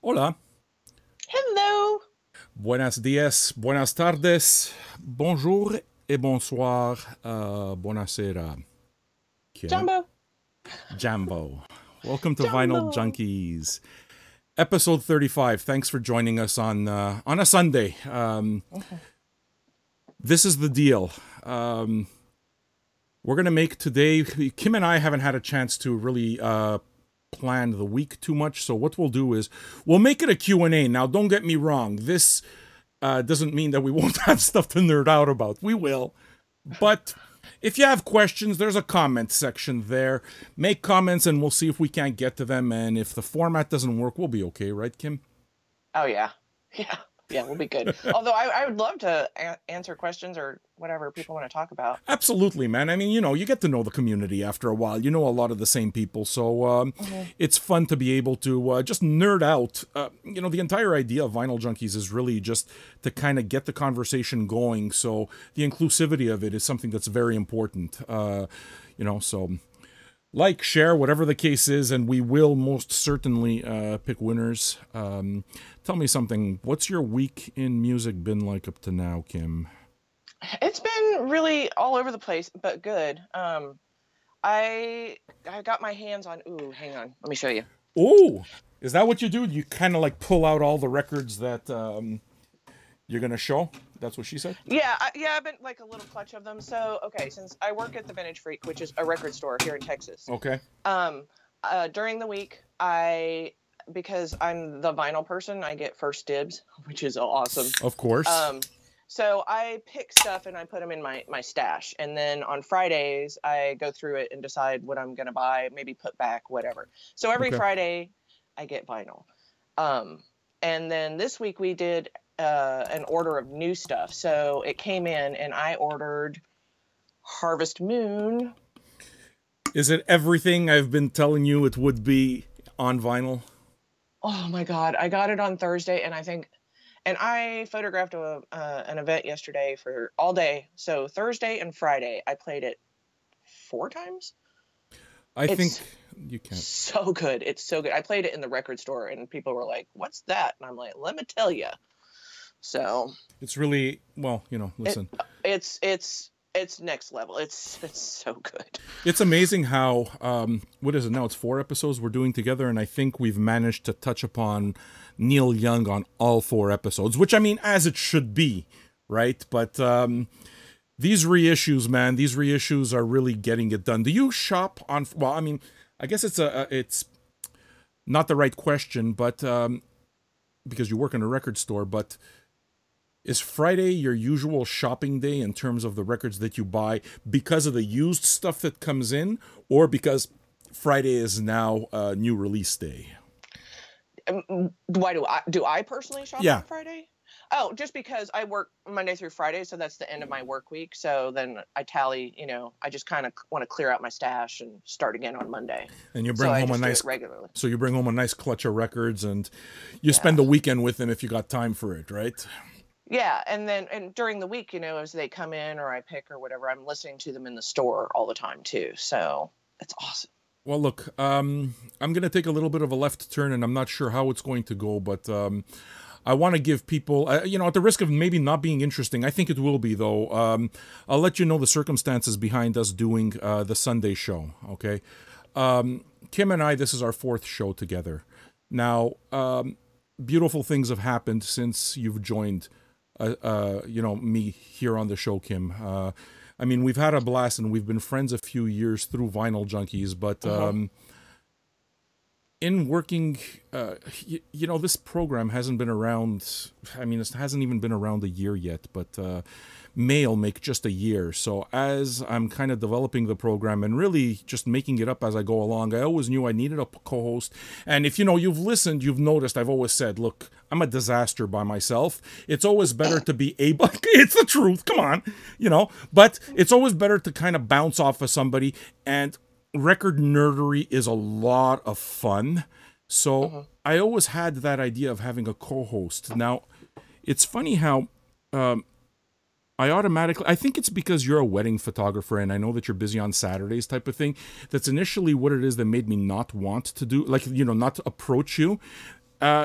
Hola, Hello, buenos días, buenas tardes, bonjour et bonsoir, buonasera. Kim, Jumbo. Jambo. Welcome to Vinyl Jumbo. Junkies, episode 35. Thanks for joining us on a Sunday. Mhm. This is the deal. We're gonna make today. Kim and I haven't had a chance to really plan the week too much, so what we'll do is we'll make it a Q&A. Now, don't get me wrong. This doesn't mean that we won't have stuff to nerd out about. We will. But if you have questions, there's a comment section there. Make comments and we'll see if we can't get to them. And if the format doesn't work, we'll be okay, right, Kim? Oh yeah, yeah, yeah. We'll be good. Although I would love to answer questions or whatever people want to talk about. Absolutely, man. I mean, you get to know the community after a while. You know a lot of the same people. So Mhm. it's fun to be able to just nerd out. The entire idea of Vinyl Junkies is really just to kind of get the conversation going. So the inclusivity of it is something that's very important. So like, share, whatever the case is, and we will most certainly pick winners. Tell me something. What's your week in music been like up to now, Kim? It's been really all over the place, but good. I got my hands on. Ooh, hang on. Let me show you. Oh, is that what you do? You kind of like pull out all the records that you're gonna show? That's what she said. Yeah, yeah. I've been like a little clutch of them. So okay, since I work at the Vintage Freak, which is a record store here in Texas, Okay. um, during the week, because I'm the vinyl person, I get first dibs, which is awesome. Of course. Um, so I pick stuff and I put them in my stash, and then on Fridays I go through it and decide what I'm gonna buy, maybe put back, whatever. So every Okay. Friday I get vinyl. Um, and then this week we did an order of new stuff. So it came in, and I ordered Harvest Moon. Is it everything I've been telling you it would be on vinyl? Oh my God, I got it on Thursday, and I photographed an event yesterday for all day. So Thursday and Friday, I played it 4 times. I think It's you can't. so good. It's so good. I played it in the record store, and people were like, "What's that?" And I'm like, "Let me tell you." So It's really well. it Listen. it's next level. It's so good. It's amazing how what is it now? It's 4 episodes we're doing together, and I think we've managed to touch upon Neil Young on all 4 episodes, which I mean, as it should be, right? But these reissues, man, these reissues are really getting it done. Do you shop on? Well, I mean, I guess it's not the right question, but because you work in a record store, but is Friday your usual shopping day in terms of the records that you buy because of the used stuff that comes in, or because Friday is now a new release day? Why do I personally shop Yeah, on Friday? Oh, just because I work Monday through Friday, so that's the end of my work week. So then I tally, I just kind of want to clear out my stash and start again on Monday. and you So bring I home a just do nice, it regularly. so you bring home a nice clutch of records, and you spend Yeah. the weekend with them if you got time for it, right? Yeah, and during the week, as they come in or I pick or whatever, I'm listening to them in the store all the time too. So it's awesome. Well, look, I'm going to take a little bit of a left turn, and I'm not sure how it's going to go, but I want to give people, at the risk of maybe not being interesting, I think it will be, though. I'll let you know the circumstances behind us doing the Sunday show, okay? Kim and I, this is our fourth show together. Now, beautiful things have happened since you've joined, me here on the show, Kim. I mean, we've had a blast and we've been friends a few years through Vinyl Junkies, but Uh-huh. in working, this program hasn't been around. I mean, it hasn't even been around a year yet, but May will make just a year. So as I'm kind of developing the program and really just making it up as I go along, I always knew I needed a co-host. And if you've listened, you've noticed I've always said, look, I'm a disaster by myself. It's always better to be able. It's the truth. Come on, But it's always better to kind of bounce off of somebody. And record nerdery is a lot of fun. So Uh-huh. I always had that idea of having a co-host. Now, it's funny how I think it's because you're a wedding photographer and I know that you're busy on Saturdays type of thing. That's initially what it is that made me not want to do, like, not to approach you.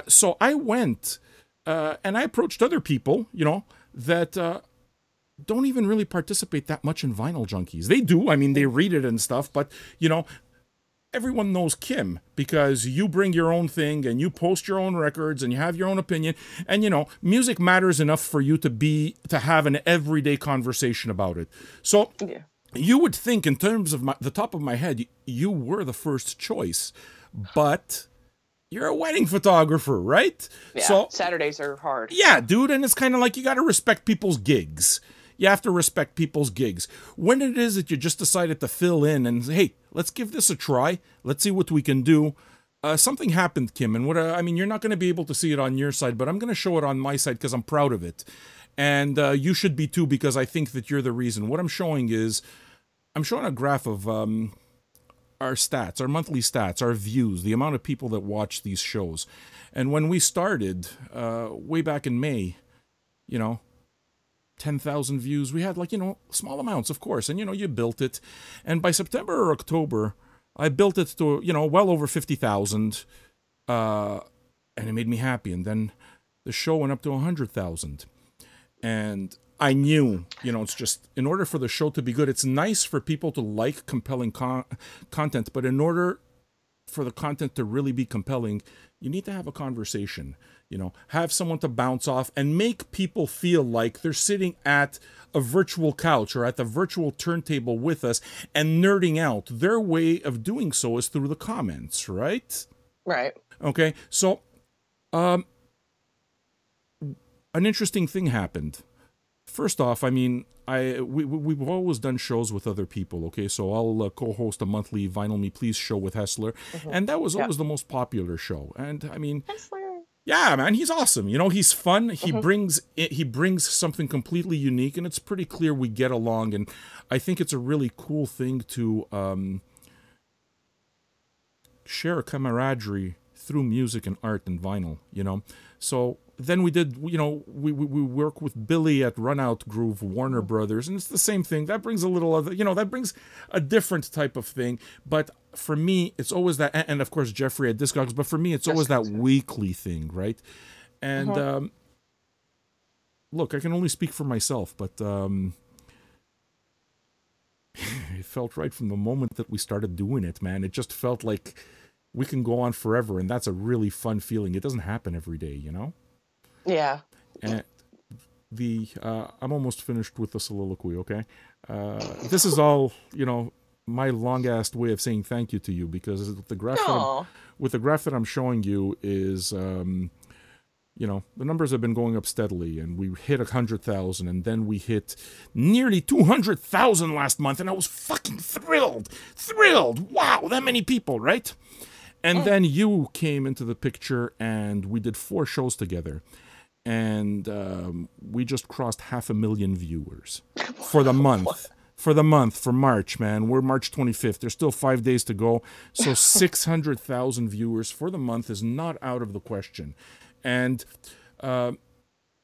So I went and I approached other people, that don't even really participate that much in Vinyl Junkies. They do. I mean, they read it and stuff, but, everyone knows Kim because you bring your own thing and you post your own records and you have your own opinion. And, music matters enough for you to have an everyday conversation about it. So Yeah. you would think in terms of the top of my head, you were the first choice, but you're a wedding photographer, right? Yeah. So Saturdays are hard. yeah, dude. And it's kind of like you got to respect people's gigs. You have to respect people's gigs. When it is that you just decided to fill in and say, hey, let's give this a try. Let's see what we can do. Something happened, Kim. And you're not going to be able to see it on your side, but I'm going to show it on my side because I'm proud of it. And you should be too, because I think that you're the reason. What I'm showing a graph of our stats, our monthly stats, our views, the amount of people that watch these shows. And when we started, way back in May, 10,000 views. We had small amounts, of course. And, you built it. And by September or October, I built it to, well over 50,000. And it made me happy. And then the show went up to 100,000. And I knew, it's just, in order for the show to be good, it's nice for people to like compelling content. But in order for the content to really be compelling, you need to have a conversation. Have someone to bounce off and make people feel like they're sitting at a virtual couch or at the virtual turntable with us and nerding out. Their way of doing so is through the comments, right? Right. Okay, so an interesting thing happened. First off, we've always done shows with other people, okay? So I'll co-host a monthly Vinyl Me Please show with Hessler, and that was always the most popular show. And Hessler. Yeah, man, he's awesome. He's fun. He brings something completely unique, and it's pretty clear we get along. And I think it's a really cool thing to share a camaraderie through music and art and vinyl. So then we did. We work with Billy at Run Out Groove, Warner Brothers, and it's the same thing. That brings a little other. That brings a different type of thing. But for me, it's always that, and of course Jeffrey at Discogs. But for me, it's always that weekly thing, right? And look, I can only speak for myself, but it felt right from the moment that we started doing it, man. It just felt like we can go on forever, and that's a really fun feeling. It doesn't happen every day, Yeah. And I'm almost finished with the soliloquy, okay? This is all, my long-ass way of saying thank you to you, because the graph that I'm showing you is, the numbers have been going up steadily, and we hit 100,000, and then we hit nearly 200,000 last month, and I was fucking thrilled. Wow, that many people, right? And then you came into the picture, and we did 4 shows together. And we just crossed 500,000 viewers for the month. For March, man. We're March 25th. There's still 5 days to go. So 600,000 viewers for the month is not out of the question. And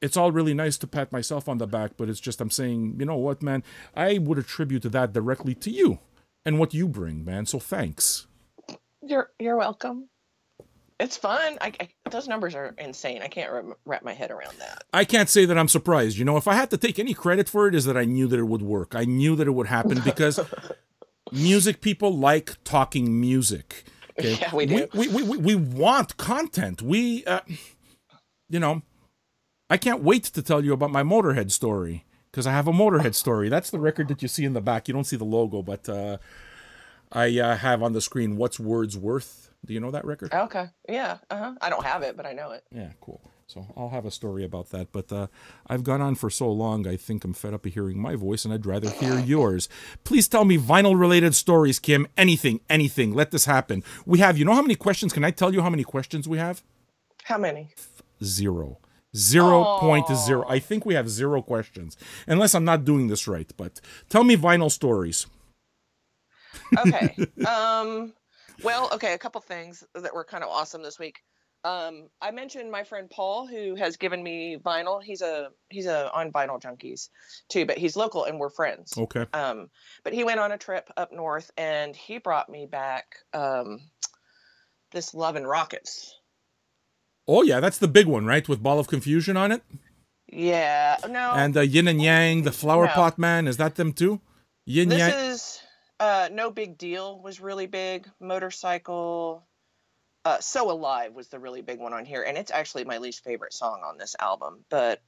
it's all really nice to pat myself on the back, but it's just I'm saying, you know what, man? I would attribute that directly to you and what you bring, man. So thanks. You're welcome. It's fun. Those numbers are insane. I can't wrap my head around that. I can't say that I'm surprised. If I had to take any credit for it, is that I knew that it would work. I knew that it would happen because music people like talking music. Okay? Yeah, we do. We want content. I can't wait to tell you about my Motorhead story, because I have a Motorhead story. That's the record that you see in the back. You don't see the logo, but I have on the screen What's Words Worth. Do you know that record? Okay. Yeah. I don't have it, but I know it. Yeah, cool. So I'll have a story about that. But I've gone on for so long, I think I'm fed up of hearing my voice, and I'd rather hear yours. Please tell me vinyl-related stories, Kim. Anything. Let this happen. We have, how how many questions? Can I tell you how many questions we have? How many? 0. 0.0. I think we have 0 questions. Unless I'm not doing this right. But tell me vinyl stories. Okay. Well, okay, a couple things that were kind of awesome this week. I mentioned my friend Paul, who has given me vinyl. He's on Vinyl Junkies too, but he's local and we're friends. Okay. But he went on a trip up north and he brought me back this Love and Rockets Oh yeah, that's the big one, right? With Ball of Confusion on it. Yeah, no, And Yin and Yang, the Flower no. Pot Man, is that them too? Yin This Yang. is No Big Deal was really big. Motorcycle. So Alive was the really big one on here, and it's actually my least favorite song on this album. But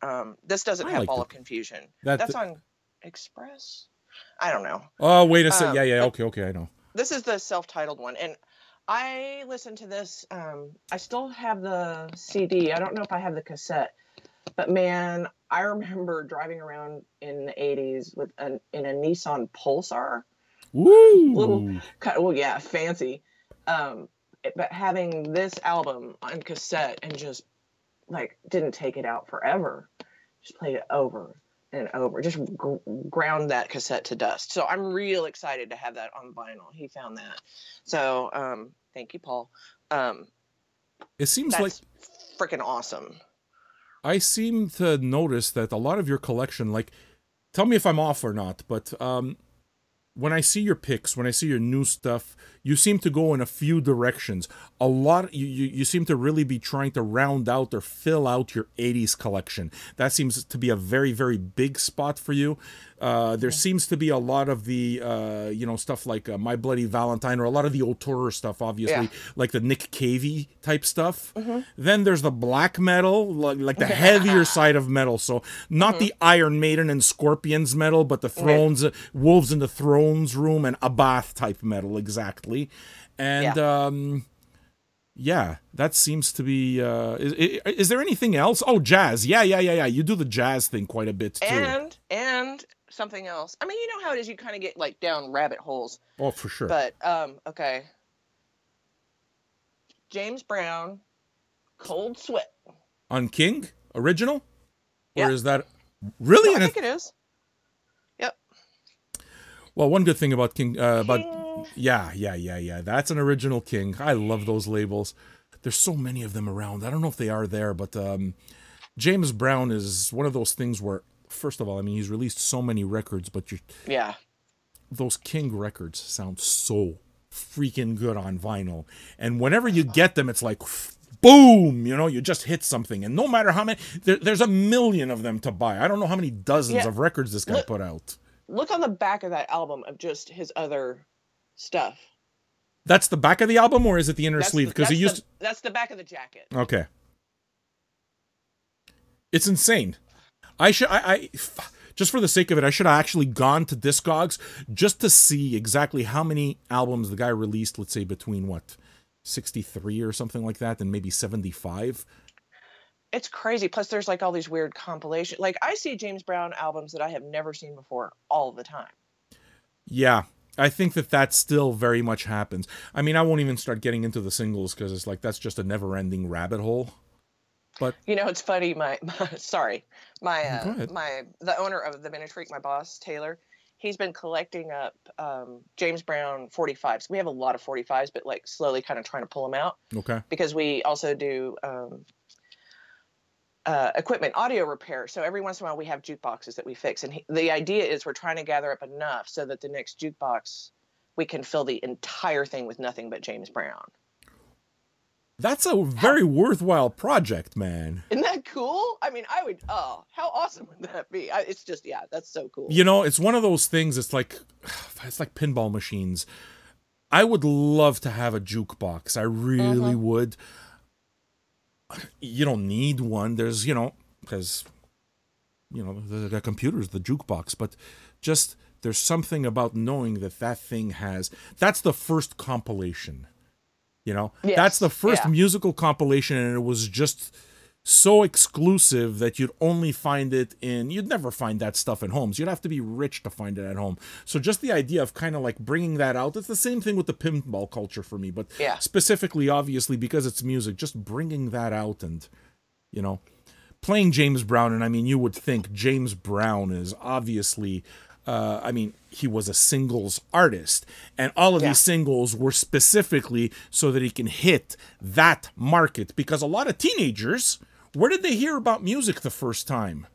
this doesn't I have liked Ball it. of Confusion. That. That's on Express. I don't know. Oh wait a sec. Yeah, yeah. But Okay, I know. this is the self-titled one, and I listened to this. I still have the CD. I don't know if I have the cassette, but man, I remember driving around in the '80s in a Nissan Pulsar, little, Woo! well, yeah, fancy. But having this album on cassette and just like didn't take it out forever, just played it over and over, just ground that cassette to dust. So I'm real excited to have that on vinyl. He found that, so thank you, Paul. It seems like That's freaking awesome. I seem to notice that a lot of your collection, like, tell me if I'm off or not, but when I see your picks, when I see your new stuff, you seem to go in a few directions. A lot, you seem to really be trying to round out or fill out your 80s collection. That seems to be a very, very big spot for you. There seems to be a lot of the, stuff like My Bloody Valentine, or a lot of the Auteur stuff, obviously, like the Nick Cavey type stuff. Then there's the black metal, like the heavier side of metal. So not the Iron Maiden and Scorpions metal, but the Thrones, Wolves in the Thrones Room and Abath type metal, exactly. And yeah, that seems to be. Is there anything else? Oh, jazz. Yeah. You do the jazz thing quite a bit too. And something else. I mean, you know how it is. You kind of get like down rabbit holes. Oh, for sure. But okay. James Brown, Cold Sweat. On King original, Yeah. or is that really? No, I think it is. Yep. Well, one good thing about King, King. Yeah. That's an original King. I love those labels. There's so many of them around. I don't know if they are there, but James Brown is one of those things where, first of all, I mean, he's released so many records, but those King records sound so freaking good on vinyl. And whenever you get them, it's like, boom, you just hit something. And no matter how many, there's a million of them to buy. I don't know how many dozens of records this guy put out. Look on the back of that album of just his other stuff. That's the back of the album, or is it the inner sleeve? Because he used that's the back of the jacket. Okay. It's insane. Just for the sake of it, I should have actually gone to Discogs just to see exactly how many albums the guy released, let's say between 63 or something like that, and maybe 75. It's crazy. Plus there's like all these weird compilations. Like I see James Brown albums that I have never seen before all the time. Yeah. I think that still very much happens. I mean, I won't even start getting into the singles because it's like that's just a never-ending rabbit hole. But it's funny. The owner of the Minute Freak, my boss Taylor, he's been collecting up James Brown 45s. We have a lot of 45s, but like slowly kind of trying to pull them out. Okay. Because we also do equipment audio repair, so every once in a while we have jukeboxes that we fix, and the idea is we're trying to gather up enough so that the next jukebox we can fill the entire thing with nothing but James Brown. That's a very worthwhile project, man. Isn't that cool? I mean, I would. Oh, how awesome would that be? It's just, that's so cool. It's one of those things. It's like pinball machines. I would love to have a jukebox. I really would. You don't need one. There's, because, the computer's the jukebox, but just there's something about knowing that thing that's the first compilation, Yes, that's the first musical compilation, and it was just so exclusive that you'd never find that stuff in homes. You'd have to be rich to find it at home. So just the idea of kind of like bringing that out, it's the same thing with the pinball culture for me, but specifically, obviously, because it's music, just bringing that out and, playing James Brown. And I mean, you would think James Brown is obviously, he was a singles artist, and all of these singles were specifically so that he can hit that market, because a lot of teenagers, where did they hear about music the first time?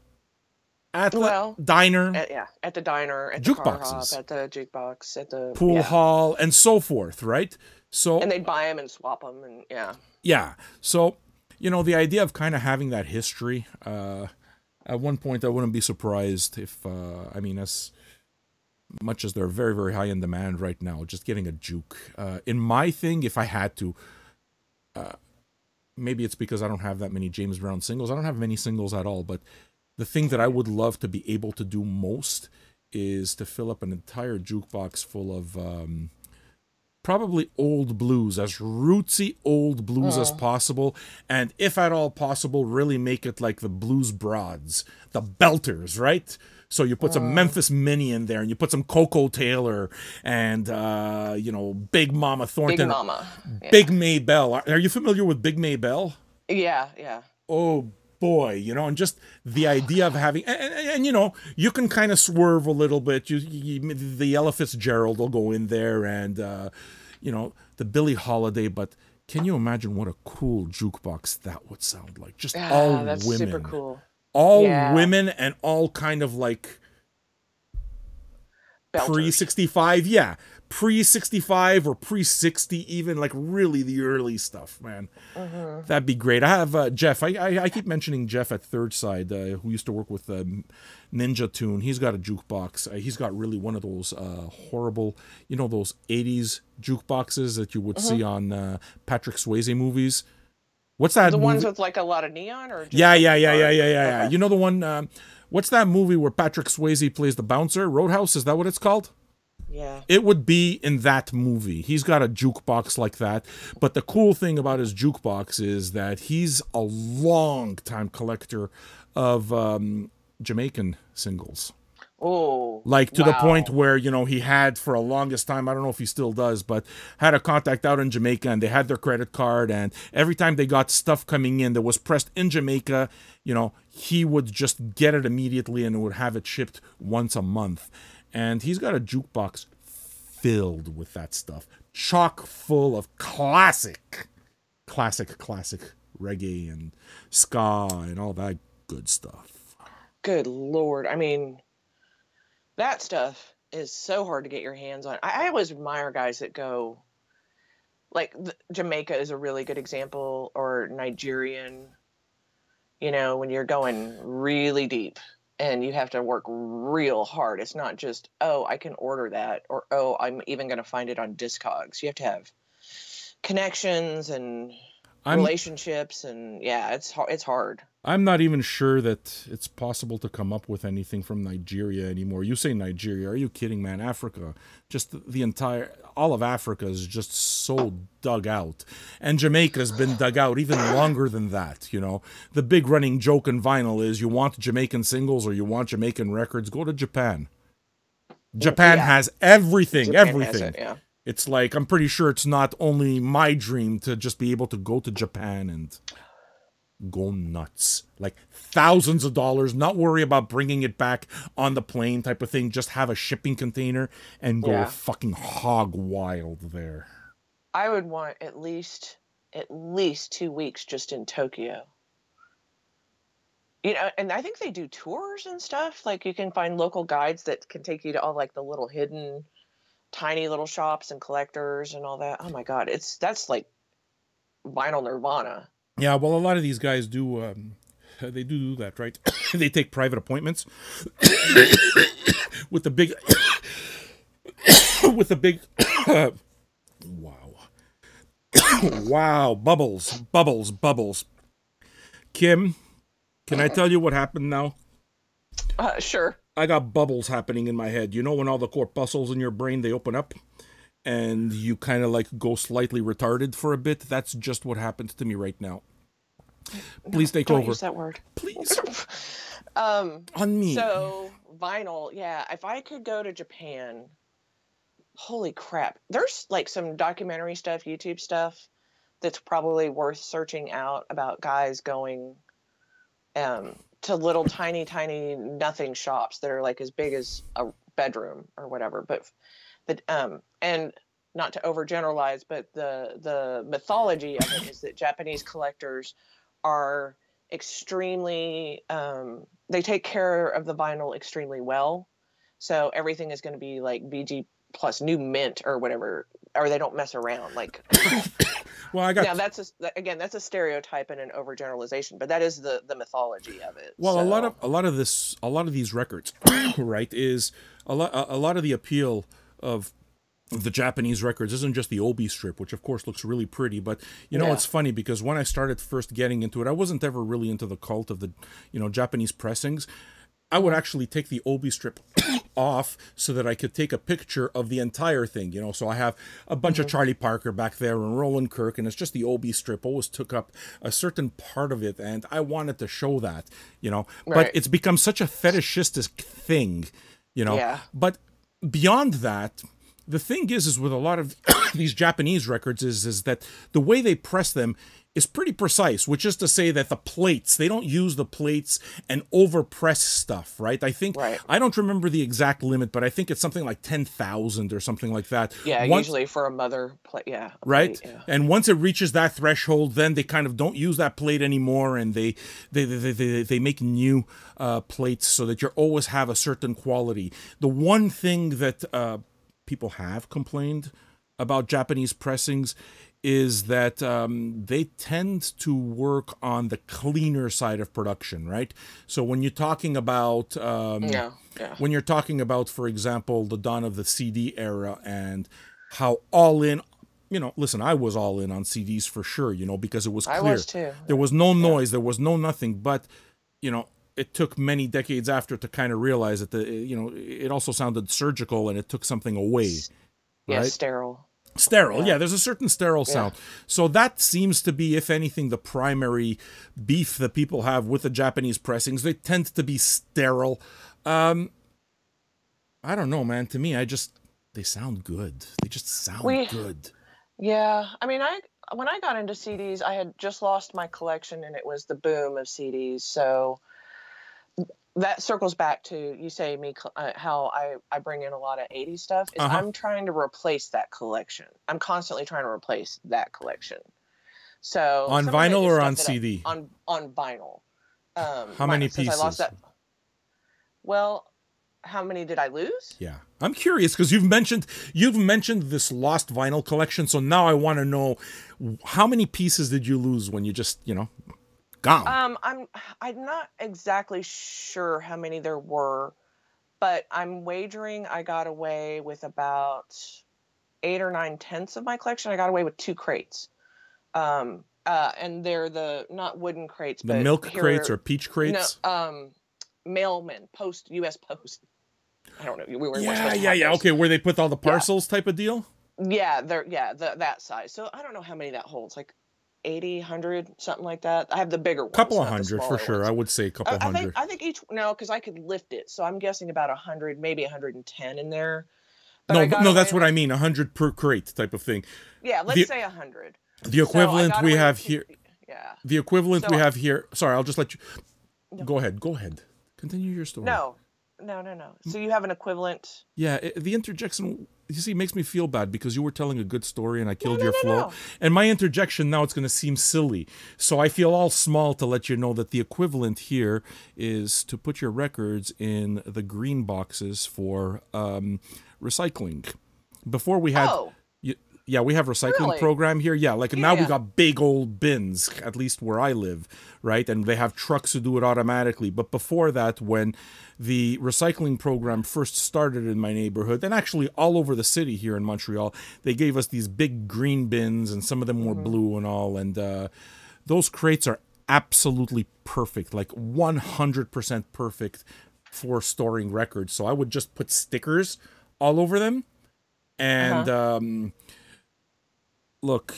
At the diner. At the diner, at jukeboxes, the car hop, at the jukebox, at the pool hall, and so forth, right? So, and they'd buy them and swap them, and So, the idea of kind of having that history. At one point, I wouldn't be surprised if, as much as they're very, very high in demand right now, just getting a juke. In my thing, if I had to, maybe it's because I don't have that many James Brown singles. I don't have many singles at all, but the thing that I would love to be able to do most is to fill up an entire jukebox full of probably old blues, as rootsy old blues as possible, and if at all possible, really make it like the blues broads, the belters, right? So you put some Memphis Minnie in there, and you put some Coco Taylor, and Big Mama Thornton, Big Mama, Big Maybelle. Are you familiar with Big Maybelle? Yeah. Oh boy, and just the idea of having, and you can kind of swerve a little bit. The Ella Fitzgerald will go in there, and the Billie Holiday, but can you imagine what a cool jukebox that would sound like? Just all that's women. super cool. All women and all kind of like Belters. pre-65, yeah. Pre-65 or pre-60 even, like really the early stuff, man. That'd be great. I have Jeff. I keep mentioning Jeff at Third Side, who used to work with Ninja Tune. He's got a jukebox. He's got really one of those horrible, those 80s jukeboxes that you would see on Patrick Swayze movies. What's that The movie? ones with like a lot of neon, or just Yeah. Okay. You know the one, what's that movie where Patrick Swayze plays the bouncer? Roadhouse, is that what it's called? Yeah. It would be in that movie. He's got a jukebox like that. But the cool thing about his jukebox is that he's a long-time collector of Jamaican singles. Oh, like to the point where he had for a longest time, I don't know if he still does, but had a contact out in Jamaica, and they had their credit card, and every time they got stuff coming in that was pressed in Jamaica, he would just get it immediately and would have it shipped once a month. And he's got a jukebox filled with that stuff, chock full of classic reggae and ska and all that good stuff. Good Lord. I mean, that stuff is so hard to get your hands on. I always admire guys that go, like Jamaica is a really good example, or Nigerian, when you're going really deep and you have to work real hard. It's not just, oh, I can order that, or, oh, I'm even going to find it on Discogs. You have to have connections and relationships, and it's hard. I'm not even sure that it's possible to come up with anything from Nigeria anymore. You say Nigeria, are you kidding, man? Africa, just all of Africa is just so dug out. And Jamaica's been dug out even longer than that, The big running joke in vinyl is, you want Jamaican singles or you want Jamaican records, go to Japan. Japan has everything, Has it, yeah. It's like, I'm pretty sure it's not only my dream to just be able to go to Japan and go nuts, like thousands of dollars, not worry about bringing it back on the plane type of thing, just have a shipping container and go fucking hog wild there. I would want at least 2 weeks just in Tokyo, and I think they do tours and stuff. Like, you can find local guides that can take you to all like the little hidden tiny little shops and collectors and all that. Oh my God, that's like vinyl nirvana. Yeah, well, a lot of these guys do, they do that, right? They take private appointments with the big, wow, bubbles. Kim, can I tell you what happened now? Sure. I got bubbles happening in my head. When all the corpuscles in your brain, they open up? And you kind of like go slightly retarded for a bit. That's just what happened to me right now. Please take over. Don't use that word. Please. On me. So vinyl, yeah. If I could go to Japan, holy crap. There's like some documentary stuff, YouTube stuff, that's probably worth searching out about guys going to little tiny nothing shops that are like as big as a bedroom or whatever. But and not to overgeneralize, but the mythology of it is that Japanese collectors are extremely, they take care of the vinyl extremely well. So everything is going to be like VG plus new mint or whatever, or they don't mess around. Like Well, I Now got again, that's a stereotype and an overgeneralization, but that is the mythology of it. well, So a lot of these records, right, is a lot of the appeal of the Japanese records isn't just the obi strip, which of course looks really pretty, but yeah. it's funny because when I started first getting into it, I wasn't ever really into the cult of the Japanese pressings. I would actually take the obi strip off so that I could take a picture of the entire thing, So I have a bunch of Charlie Parker back there and Roland Kirk, and it's just the obi strip always took up a certain part of it, and I wanted to show that. But Right. it's become such a fetishistic thing, Yeah. But beyond that, the thing is with a lot of these Japanese records is that the way they press them is pretty precise, which is to say that the plates, they don't use the plates and overpress stuff, right? I think, Right. I don't remember the exact limit, but I think it's something like 10,000 or something like that. Yeah, usually for a mother plate. Yeah. Right? Plate, yeah. And once it reaches that threshold, then they kind of don't use that plate anymore, and they make new plates so that you always have a certain quality. The one thing that people have complained about Japanese pressings is that they tend to work on the cleaner side of production, right? So when you're talking about Yeah. when you're talking about, for example, the dawn of the CD era and how all in, listen, I was all in on CDs for sure, because it was clear. I was too. There was no noise, there was no nothing, but it took many decades after to kind of realize that it also sounded surgical and it took something away. Yeah, right? Sterile, yeah. There's a certain sterile sound. So that seems to be, if anything, the primary beef that people have with the Japanese pressings. They tend to be sterile. I don't know, man. To me, they sound good. They just sound good. Yeah. I mean, when I got into CDs, I had just lost my collection and it was the boom of CDs. So that circles back to how I bring in a lot of 80s stuff. Is I'm trying to replace that collection. I'm constantly trying to replace that collection. So on vinyl or on CD? On vinyl. How many pieces? Since I lost that. Well, how many did I lose? Yeah, I'm curious because you've mentioned this lost vinyl collection. So now I want to know how many pieces did you lose when you just gone? I'm not exactly sure how many there were, but I'm wagering I got away with about 8 or 9/10 of my collection. I got away with 2 crates. And they're the not wooden crates, the but milk crates or peach crates. No, mailmen, U.S. Post. I don't know. Yeah. Okay, where they put all the parcels type of deal. Yeah, that size. So I don't know how many that holds. Like 80, 100, something like that. I have the bigger ones. Couple of hundred for sure. Ones. I would say a couple hundred. I think because I could lift it, so I'm guessing about 100, maybe 110 in there. But no, that's what I mean. 100 per crate type of thing. Yeah, let's say 100. The equivalent we have here. Yeah. The equivalent we have here. Sorry, I'll just let you. Go ahead. Continue your story. No. So you have an equivalent. Yeah, the interjection, you see, makes me feel bad because you were telling a good story and I killed your flow. And my interjection now, it's going to seem silly. So I feel all small to let you know that the equivalent here is to put your records in the green boxes for recycling. Before we had... Yeah, we have a recycling program here. Yeah, now we got big old bins, at least where I live, right? And they have trucks who do it automatically. But before that, when the recycling program first started in my neighborhood, and actually all over the city here in Montreal, they gave us these big green bins, and some of them were blue and all. And those crates are absolutely perfect, like 100% perfect for storing records. So I would just put stickers all over them. And... look,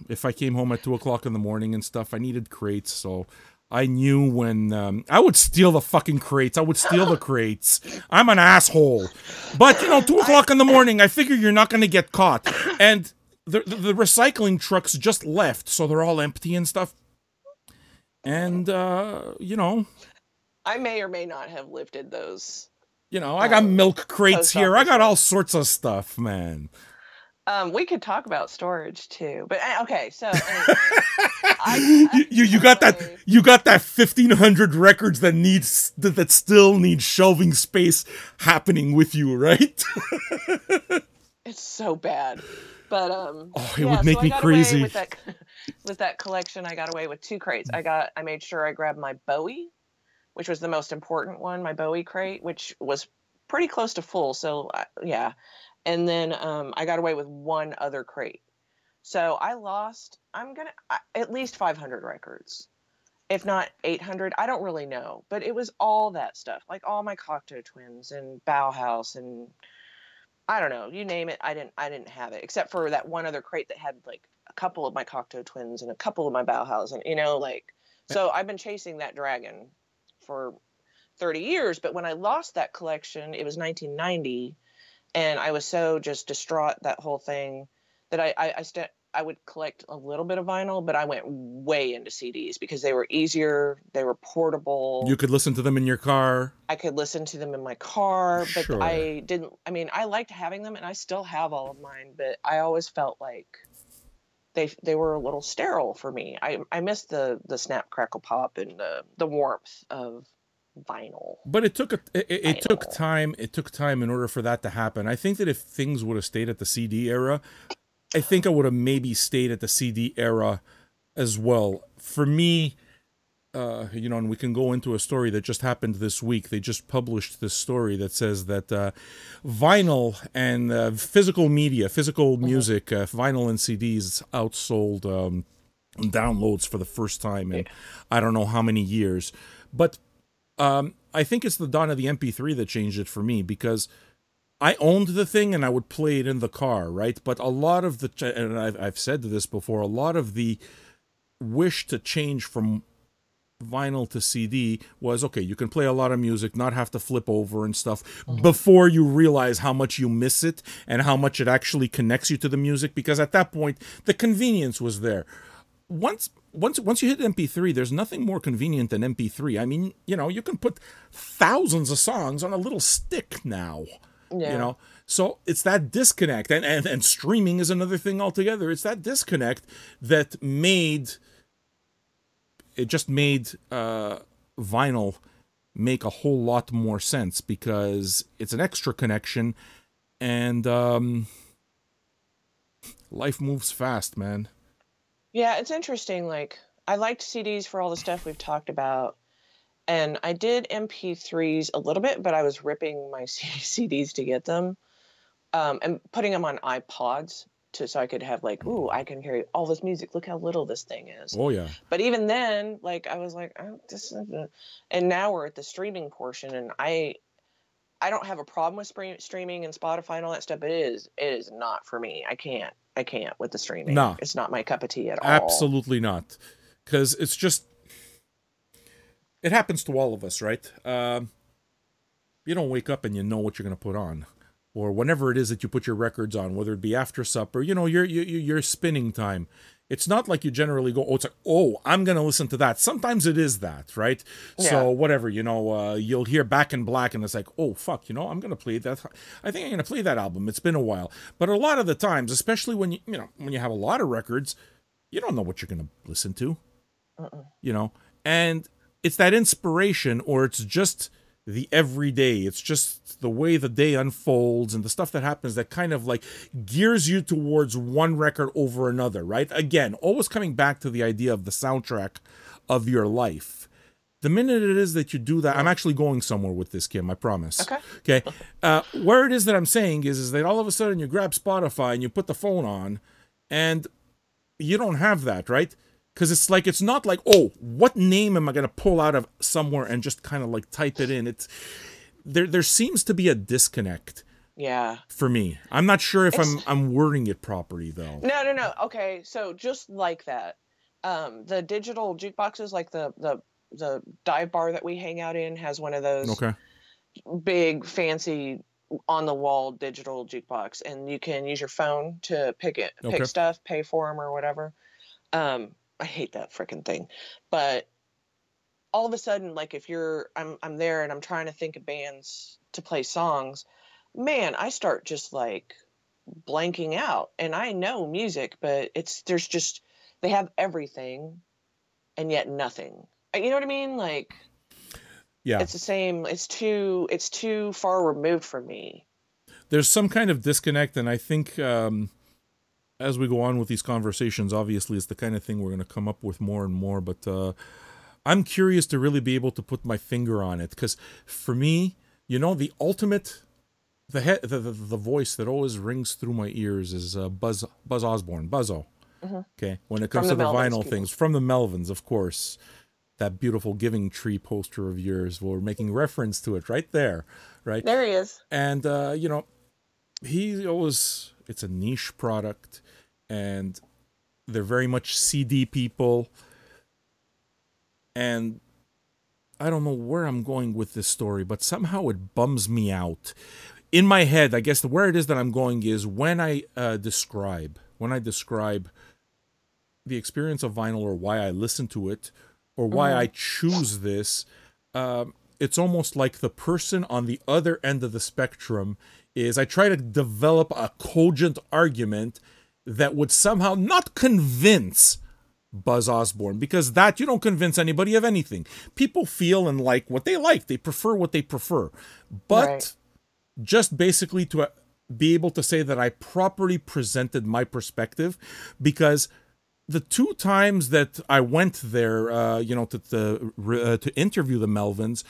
if I came home at 2:00 in the morning and stuff, I needed crates. So I knew when I would steal the fucking crates. I would steal the crates. I'm an asshole. But, 2:00 in the morning, I figure you're not going to get caught. And the recycling trucks just left. So they're all empty and stuff. And, I may or may not have lifted those. I got milk crates here. I got all sorts of stuff, man. We could talk about storage too, but okay. So you got that 1,500 records that still need shelving space happening with you, right? It's so bad. But Oh, it yeah, would so make I me got away crazy. with that with that collection. I got away with 2 crates. I made sure I grabbed my Bowie, which was the most important one, my Bowie crate, which was pretty close to full. So yeah, and then I got away with 1 other crate. So I lost. At least 500 records, if not 800. I don't really know, but it was all that stuff, like all my Cocteau Twins and Bauhaus and I don't know, you name it. I didn't have it except for that 1 other crate that had like a couple of my Cocteau Twins and a couple of my Bauhaus, and like. So I've been chasing that dragon for 30 years, but when I lost that collection, it was 1990, and I was so just distraught that whole thing that I would collect a little bit of vinyl, but I went way into CDs because they were easier, they were You portable. could listen to them in your car. I could listen to them in my car, but Sure. I mean, I liked having them and I still have all of mine, but I always felt like they were a little sterile for me. I missed the snap crackle pop and the warmth of vinyl. But it took Vinyl. time. It took time in order for that to happen. I think that if things would have stayed at the CD era, I think I would have maybe stayed at the CD era as well. For me, and we can go into a story that just happened this week. They just published this story that says that vinyl and physical media, physical Hmm. music, vinyl and CDs outsold downloads for the first time Yeah. in I don't know how many years. But I think it's the dawn of the MP3 that changed it for me because I owned the thing and I would play it in the car, right? But a lot of and I've said this before, a lot of the wish to change from vinyl to CD was okay, you can play a lot of music, not have to flip over and stuff Hmm. before you realize how much you miss it and how much it actually connects you to the music because at that point the convenience was there. Once you hit MP3, there's nothing more convenient than MP3. I mean, you can put thousands of songs on a little stick now, you Yeah. know. So it's that disconnect, and streaming is another thing altogether. It's that disconnect that just made vinyl make a whole lot more sense because it's an extra connection, and life moves fast, man. Yeah, it's interesting. Like, I liked CDs for all the stuff we've talked about, and I did MP3s a little bit, but I was ripping my CDs to get them, and putting them on iPods so I could have like, ooh, I can carry all this music. Look how little this thing is. Oh yeah. But even then, like, I was like, oh, and now we're at the streaming portion, and I don't have a problem with streaming and Spotify and all that stuff, but it is not for me. I can't with the streaming. Nah, It's not my cup of tea at all. absolutely not. Because it's just, it happens to all of us, right? You don't wake up and you know what you're going to put on. Or whenever it is that you put your records on, whether it be after supper, your spinning time. It's not like you generally go, oh, it's like, oh, I'm going to listen to that. Sometimes it is that, right? Yeah. So whatever, you'll hear Back in Black and it's like, oh, fuck, I'm going to play that. I think I'm going to play that album. It's been a while. But a lot of the times, especially when you have a lot of records, you don't know what you're going to listen to, Uh-uh. and it's that inspiration or it's just the everyday. It's just the way the day unfolds and the stuff that happens that kind of like gears you towards one record over another, right? Again, always coming back to the idea of the soundtrack of your life. The minute it is that you do that, I'm actually going somewhere with this, Kim, I promise. Okay. Okay. Where it is that I'm saying is that all of a sudden you grab Spotify and you put the phone on and you don't have that, right? Because it's not like, oh, what name am I going to pull out of somewhere and just kind of like type it in? It's there seems to be a disconnect Yeah. for me. I'm not sure if It's I'm wording it properly though. no. Okay, so just like that, the digital jukeboxes, like the dive bar that we hang out in, has one of those Okay. big fancy on the wall digital jukebox, and you can use your phone to pick Okay. stuff, pay for them or whatever. I hate that freaking thing, but all of a sudden, like if I'm there and I'm trying to think of bands to play songs, man, I start just like blanking out, and I know music, but there's just they have everything and yet nothing. You know what I mean? Like Yeah. it's the same. It's too far removed from me. There's some kind of disconnect, and I think as we go on with these conversations, obviously it's the kind of thing we're going to come up with more and more, but I'm curious to really be able to put my finger on it, because for me, you know, the ultimate, the voice that always rings through my ears is Buzz Osborne, Buzzo. Okay, when it comes to the Melvins, vinyl people. things, from the Melvins, of course, that beautiful Giving Tree poster of yours, we're making reference to it right there, right? There he is. And you know, he always, it's a niche product, and they're very much CD people, and I don't know where I'm going with this story, but somehow it bums me out. In my head, I guess where it is that I'm going is when I describe the experience of vinyl, or why I listen to it, or why I choose this, it's almost like the person on the other end of the spectrum is, I try to develop a cogent argument that would somehow not convince Buzz Osborne, because that, you don't convince anybody of anything. People feel and like what they like. They prefer what they prefer. But Right. just basically to be able to say that I properly presented my perspective, because the two times that I went there, you know, to interview the Melvins,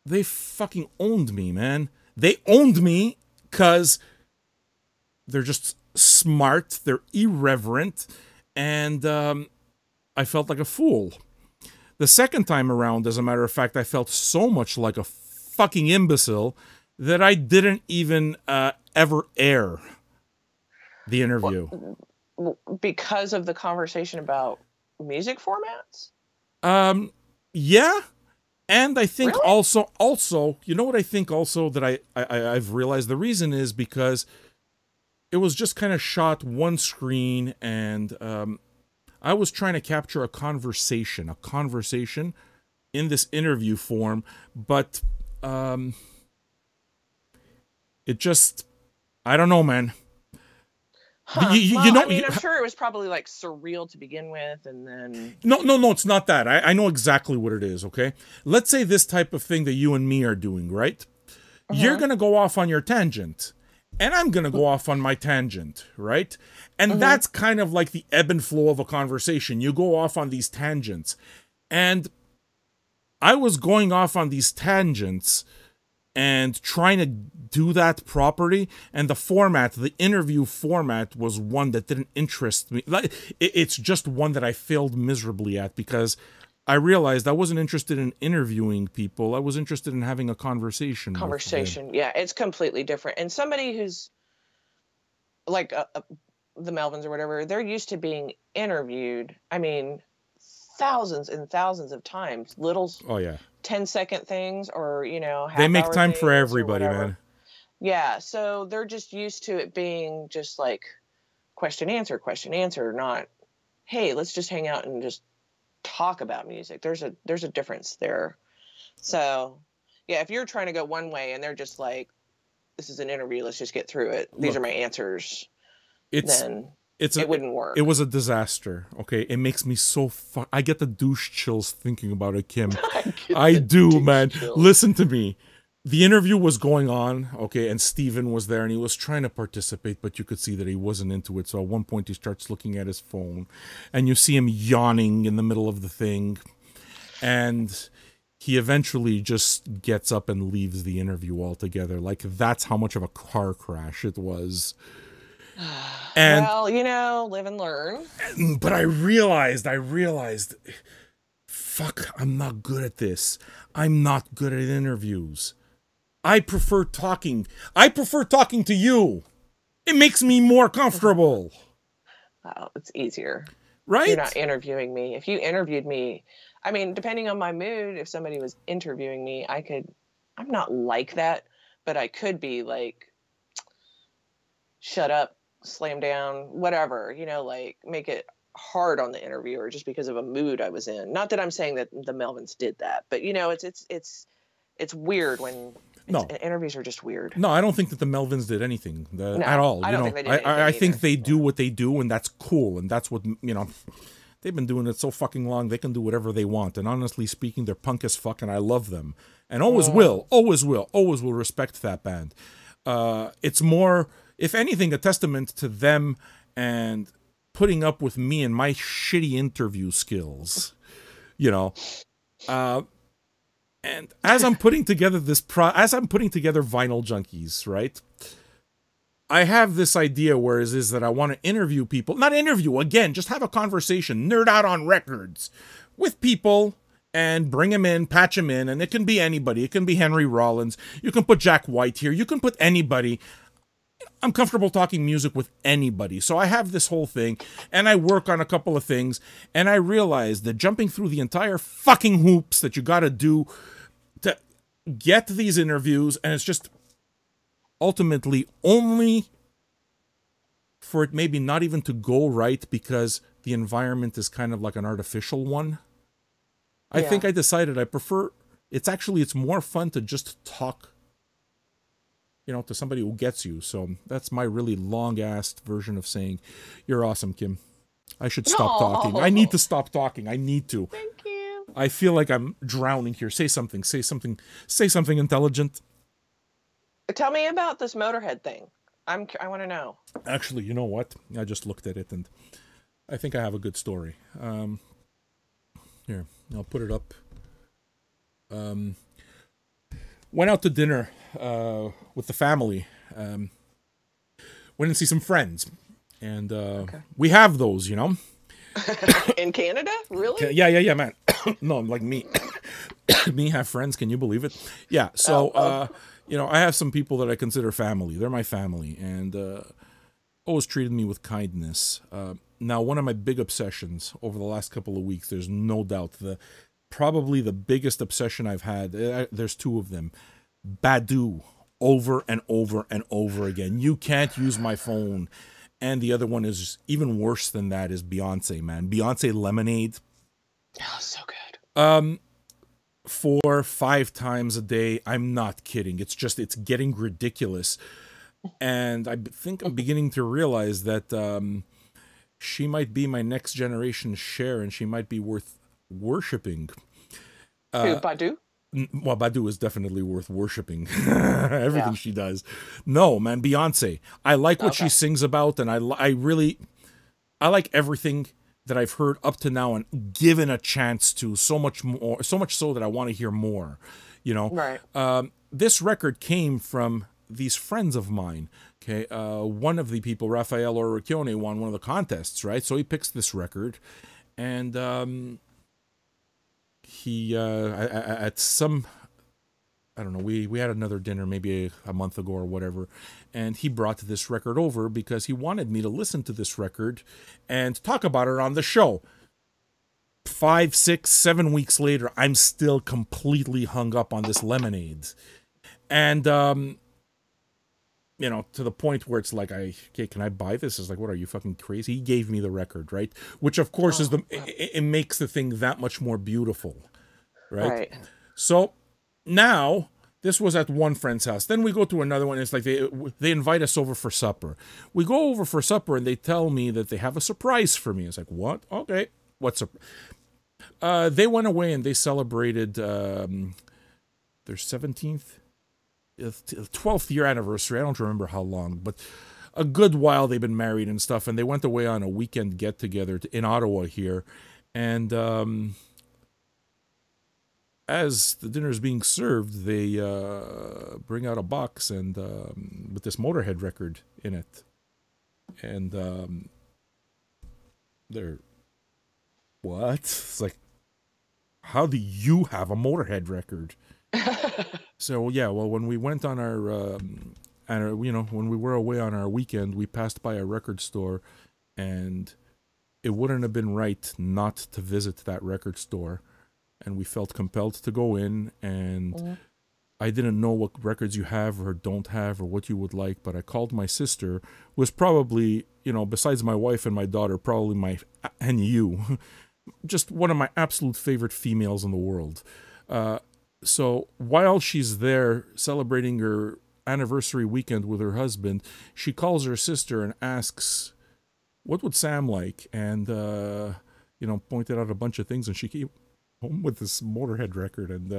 they fucking owned me, man. They owned me because they're just smart, they're irreverent, and I felt like a fool. The second time around, as a matter of fact, I felt so much like a fucking imbecile that I didn't even ever air the interview. Because of the conversation about music formats? Yeah. And I think Really? also, you know what I think also that I've realized the reason is because it was just kind of shot one screen, and I was trying to capture a conversation in this interview form, but it just, I don't know, man. Huh. You know, I mean, I'm sure it was probably like surreal to begin with, and then... No, it's not that. I know exactly what it is, okay? Let's say this type of thing that you and me are doing, right? You're going to go off on your tangent, and I'm going to go off on my tangent, right? And that's kind of like the ebb and flow of a conversation. You go off on these tangents. And I was going off on these tangents and trying to do that properly, and the interview format was one that didn't interest me. It's just one that I failed miserably at, because I realized I wasn't interested in interviewing people. I was interested in having a conversation. Yeah, it's completely different. And somebody who's like the Melvins or whatever, they're used to being interviewed. I mean, thousands and thousands of times. Little 10-second things, or, you know, they make time for everybody, man. Yeah, so they're just used to it being just like question answer, not, hey, let's just hang out and just talk about music. There's a difference there. So yeah, if you're trying to go one way and they're just like, this is an interview, let's just get through it, these are my answers, then it wouldn't work. It was a disaster. Okay, it makes me so I get the douche chills thinking about it, Kim. I do, man. Chills. Listen to me. The interview was going on, okay, and Steven was there, and he was trying to participate, but you could see that he wasn't into it. So at one point he starts looking at his phone, and you see him yawning in the middle of the thing, and he eventually just gets up and leaves the interview altogether. Like, that's how much of a car crash it was. And, well, you know, live and learn. But I realized, fuck, I'm not good at this. I'm not good at interviews. I prefer talking to you. It makes me more comfortable. Oh, it's easier. Right? You're not interviewing me. If you interviewed me, I mean, depending on my mood, if somebody was interviewing me, I'm not like that, but I could be like, shut up, slam down, whatever, you know, like make it hard on the interviewer just because of a mood I was in. Not that I'm saying that the Melvins did that, but you know, it's weird when interviews are just weird. No, I don't think that the Melvins did anything at all. I don't think they did anything I think they do what they do, and that's cool, and that's what, you know, they've been doing it so fucking long, they can do whatever they want. And honestly speaking, they're punk as fuck, and I love them. And always will respect that band. It's more, if anything, a testament to them and putting up with me and my shitty interview skills, you know. And as I'm putting together as I'm putting together Vinyl Junkies, right? I have this idea where is that I want to interview people, not interview, again, just have a conversation, nerd out on records with people and bring them in, patch them in, and it can be anybody. It can be Henry Rollins. You can put Jack White here. You can put anybody. I'm comfortable talking music with anybody. So I have this whole thing, and I work on a couple of things, and I realize that jumping through the entire fucking hoops that you got to do to get these interviews, and it's just ultimately only for it maybe not even to go right because the environment is kind of like an artificial one. I think I decided I prefer, it's more fun to just talk, you know, to somebody who gets you. So that's my really long-assed version of saying, you're awesome, Kim. I should stop talking. I need to stop talking. I need to. Thank you. I feel like I'm drowning here. Say something intelligent. Tell me about this Motorhead thing. I want to know. Actually, you know what? I just looked at it and I think I have a good story. Here, I'll put it up. Went out to dinner with the family. Went and see some friends. And we have those, you know. In Canada? Really? Yeah, man. No, like me. Me have friends, can you believe it? Yeah, so you know, I have some people that I consider family. They're my family, and always treated me with kindness. Now, one of my big obsessions over the last couple of weeks, there's no doubt, probably the biggest obsession I've had, there's two of them. Badu, over and over and over again. You can't use my phone. And the other one is even worse than that is Beyonce, man. Beyonce Lemonade. Oh, so good. 4-5 times a day. I'm not kidding. It's getting ridiculous. And I think I'm beginning to realize that she might be my next generation Cher, and she might be worth worshipping. Who, Badu? Well, Badu is definitely worth worshipping. Everything she does. No, man, Beyonce. I like what she sings about, and I like everything that I've heard up to now and given a chance to so much so that I want to hear more, you know. Right. This record came from these friends of mine. Okay, one of the people, Raphael Oricchione, won one of the contests, right? So he picks this record, and he at some, I don't know, we had another dinner maybe a month ago or whatever, and he brought this record over because he wanted me to listen to this record and talk about it on the show. 5, 6, 7 weeks later, I'm still completely hung up on this Lemonade. And, you know, to the point where it's like, okay, can I buy this? It's like, what, are you fucking crazy? He gave me the record, right? Which, of course, it makes the thing that much more beautiful, right? So now, this was at one friend's house. Then we go to another one. It's like they invite us over for supper. We go over for supper, and they tell me that they have a surprise for me. It's like, what? Okay. What's up? They went away, and they celebrated their 12th year anniversary. I don't remember how long, but a good while they've been married and stuff. And they went away on a weekend get-together in Ottawa here. And as the dinner is being served, they bring out a box and with this Motorhead record in it. And they're, what? It's like, how do you have a Motorhead record? So yeah, well, when we went on our, you know, when we were away on our weekend, we passed by a record store, and it wouldn't have been right not to visit that record store, and we felt compelled to go in, and I didn't know what records you have or don't have or what you would like, but I called my sister, who was probably, you know, besides my wife and my daughter, probably and you, just one of my absolute favorite females in the world. So while she's there celebrating her anniversary weekend with her husband, she calls her sister and asks, what would Sam like? And, you know, pointed out a bunch of things, and she came home with this Motorhead record. And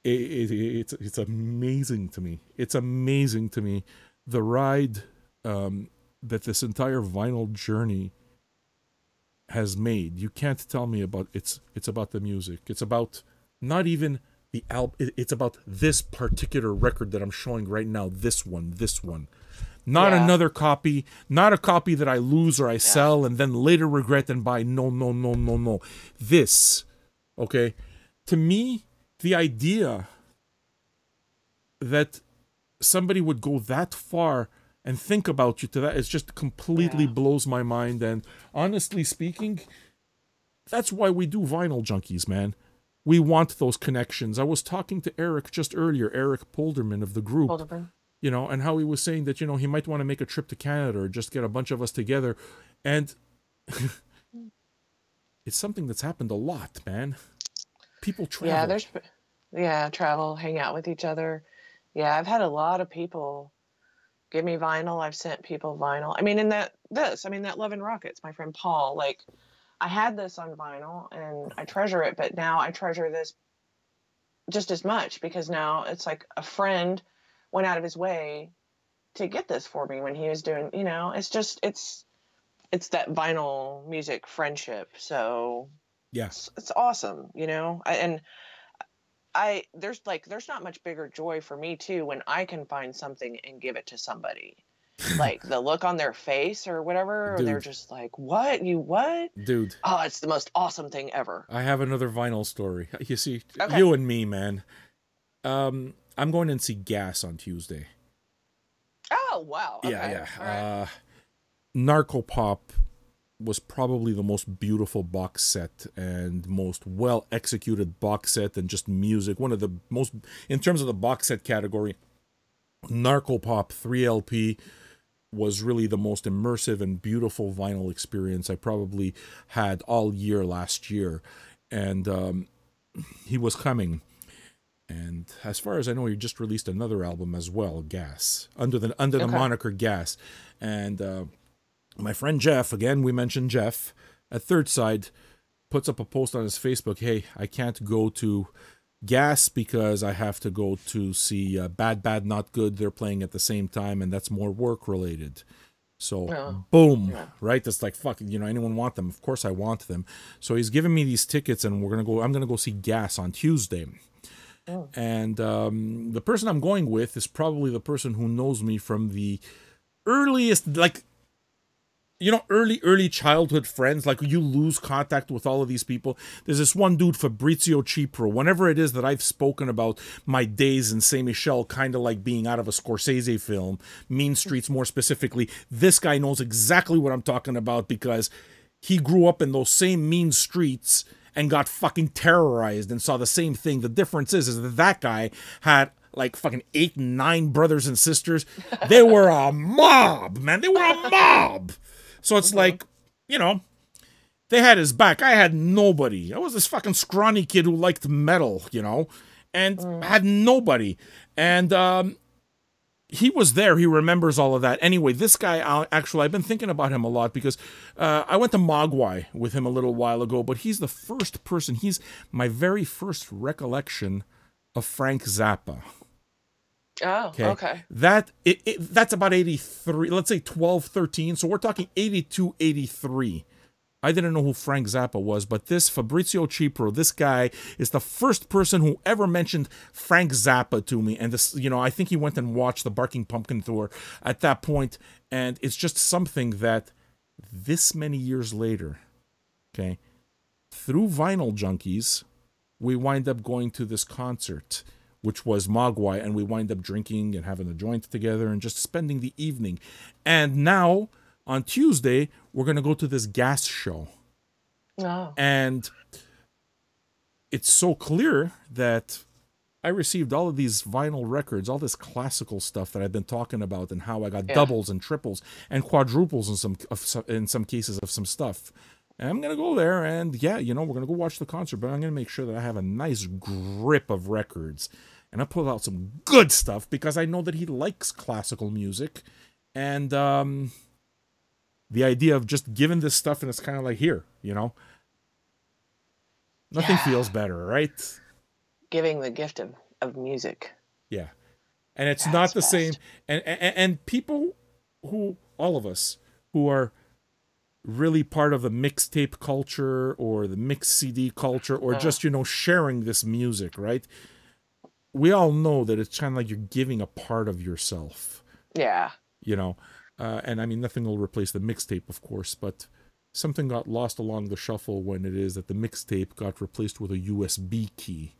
it's amazing to me. It's amazing to me the ride that this entire vinyl journey has made. You can't tell me about it's about the music. It's about not even the album. It's about this particular record that I'm showing right now. This one. Not Yeah. another copy, not a copy that I lose or I Yeah. sell and then later regret and buy. No. This, okay? To me, the idea that somebody would go that far and think about you to that, it just completely Yeah. blows my mind. And honestly speaking, that's why we do Vinyl Junkies, man. We want those connections. I was talking to Eric just earlier, Eric Polderman of the group, Holderman. you know, and how he was saying that, you know, he might want to make a trip to Canada or just get a bunch of us together. And it's something that's happened a lot, man. People Yeah, travel. travel, hang out with each other. Yeah, I've had a lot of people give me vinyl. I've sent people vinyl. I mean, that Love and Rockets, my friend Paul, like I had this on vinyl and I treasure it, but now I treasure this just as much because now it's like a friend went out of his way to get this for me when he was doing, it's that vinyl music friendship. So Yeah. it's awesome, and there's not much bigger joy for me too when I can find something and give it to somebody. Like the look on their face or whatever, or they're Dude, just like, "What? You what?" dude, Oh, it's the most awesome thing ever. I have another vinyl story. You see, Okay. you and me, man. I'm going to see Gas on Tuesday. Oh, wow. Okay. Yeah. All right. Narcopop was probably the most beautiful box set and most well executed box set and just music. One of the most, in terms of the box set category, Narcopop 3LP was really the most immersive and beautiful vinyl experience I probably had all year last year. And he was coming. And as far as I know, he just released another album as well, Gas, under the Okay. moniker Gas. And my friend Jeff, again, we mentioned Jeff at Third Side, puts up a post on his Facebook. Hey, I can't go to Gas because I have to go to see Bad Bad Not Good. They're playing at the same time, and that's more work related. So, Oh, boom, yeah. right? That's like, fuck, anyone want them? Of course I want them. So he's giving me these tickets, and I'm gonna go see Gas on Tuesday. Oh. And the person I'm going with is probably the person who knows me from the earliest, like, early childhood friends. Like, you lose contact with all of these people. There's this one dude, Fabrizio Cipro. Whenever it is that I've spoken about my days in Saint Michel, kind of like being out of a Scorsese film, Mean Streets more specifically, this guy knows exactly what I'm talking about because he grew up in those same mean streets and got fucking terrorized and saw the same thing. The difference is that guy had like fucking 8 and 9 brothers and sisters. They were a mob, man. They were a mob. So it's like, they had his back. I had nobody. I was this fucking scrawny kid who liked metal, and had nobody. And he was there. He remembers all of that. Anyway, this guy, actually, I've been thinking about him a lot because I went to Mogwai with him a little while ago, but he's the first person, he's my very first recollection of Frank Zappa. Oh, okay. That's about 83, let's say 12, 13. So we're talking 82, 83. I didn't know who Frank Zappa was, but this Fabrizio Cipro, this guy is the first person who ever mentioned Frank Zappa to me. And this, I think he went and watched the Barking Pumpkin tour at that point. And it's just something that this many years later, okay, through Vinyl Junkies, we wind up going to this concert, which was Mogwai, and we wind up drinking and having a joint together and just spending the evening. And now, on Tuesday, we're going to go to this Gas show. Oh. And it's so clear that I received all of these vinyl records, all this classical stuff that I've been talking about, and how I got doubles and triples and quadruples in some cases of some stuff. And I'm going to go there and, we're going to go watch the concert, but I'm going to make sure that I have a nice grip of records. And I pull out some good stuff because I know that he likes classical music. And the idea of just giving this stuff and it's kind of like, here, nothing feels better, right? Giving the gift of of music. Yeah. And it's Yeah, not it's the same. best. And people who, all of us, who are really part of the mixtape culture or the mix CD culture or Uh, just, sharing this music, right? We all know that it's kind of like you're giving a part of yourself, yeah. you know? And I mean, nothing will replace the mixtape, of course, but something got lost along the shuffle when it is that the mixtape got replaced with a USB key.